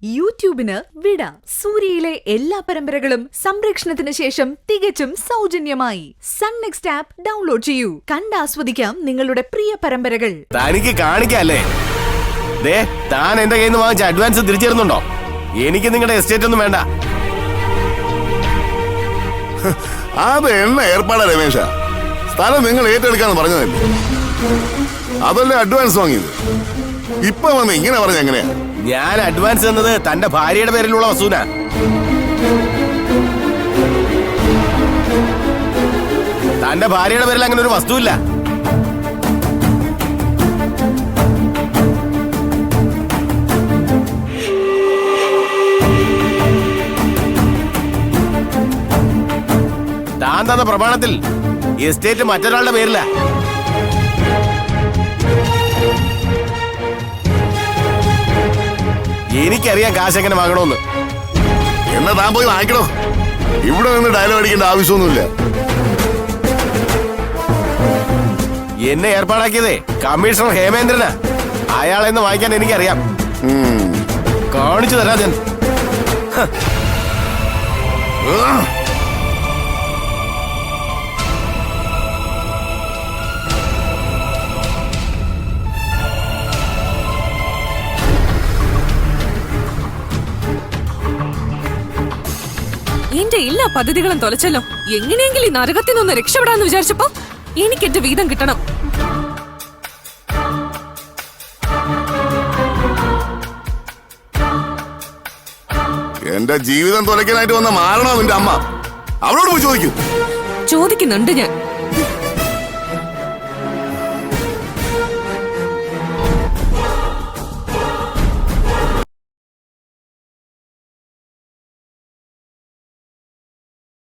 യൂട്യൂബിന് വിട. സൂര്യയിലെ എല്ലാ പരമ്പരകളും സംരക്ഷണത്തിന് ശേഷം തികച്ചും സൗജന്യമായി സൺ നെക്സ്റ്റ് ആപ്പ് ഡൗൺലോഡ് ചെയ്യൂ. കണ്ടാസ്വദിക്കാം നിങ്ങളുടെ പ്രിയ പരമ്പരകൾ. തനിക്ക് കാണിക്കല്ലേ? താൻ എന്റെ കയ്യിൽ നിന്ന് വാങ്ങിച്ച അഡ്വാൻസ് തിരിച്ചു തരുന്നുണ്ടോ? എനിക്ക് നിങ്ങളുടെ എസ്റ്റേറ്റ് ഒന്നും വേണ്ട. അത് എണ്ണ ഏർപ്പാടാ രമേശ. സ്ഥലം നിങ്ങൾ ഏറ്റെടുക്കാന്ന് പറഞ്ഞതല്ലേ, അതല്ലേ അഡ്വാൻസ് വാങ്ങിയത്. ഇപ്പൊ വന്ന് ഇങ്ങനെ പറഞ്ഞ എങ്ങനെയാ? ഞാൻ അഡ്വാൻസ് തന്നത് തന്റെ ഭാര്യയുടെ പേരിലുള്ള വസ്തുവിനാ. തന്റെ ഭാര്യയുടെ പേരിൽ അങ്ങനെ ഒരു വസ്തുവില്ല. താൻ തന്ന പ്രമാണത്തിൽ എസ്റ്റേറ്റ് മറ്റൊരാളുടെ പേരില. എനിക്കറിയാം കാശ് എങ്ങനെ വാങ്ങണമെന്ന്. എന്നാ താൻ പോയി വാങ്ങിക്കണോ. ഇവിടെ നിന്ന് ഡയലോഗ് അടിക്കേണ്ട ആവശ്യമൊന്നുമില്ല. എന്നെ ഏർപ്പാടാക്കിയതേ കമ്മീഷണർ ഹേമേന്ദ്രനാ. അയാളെന്ന് വാങ്ങിക്കാൻ എനിക്കറിയാം. കാണിച്ചു തരാം ഞാൻ. എന്റെ എല്ലാ പദ്ധതികളും തൊലച്ചല്ലോ. എങ്ങനെയെങ്കിലും ഈ നരകത്തിൽ നിന്ന് രക്ഷപ്പെടാന്ന് വിചാരിച്ചപ്പോ എനിക്ക് എന്റെ വീതം കിട്ടണം. എന്റെ ജീവിതം തുലയ്ക്കാനായിട്ട് വന്ന മാരണോ നിന്റെ അമ്മ? അവളോട് പോയി ചോദിക്കും. ചോദിക്കുന്നുണ്ട് ഞാൻ.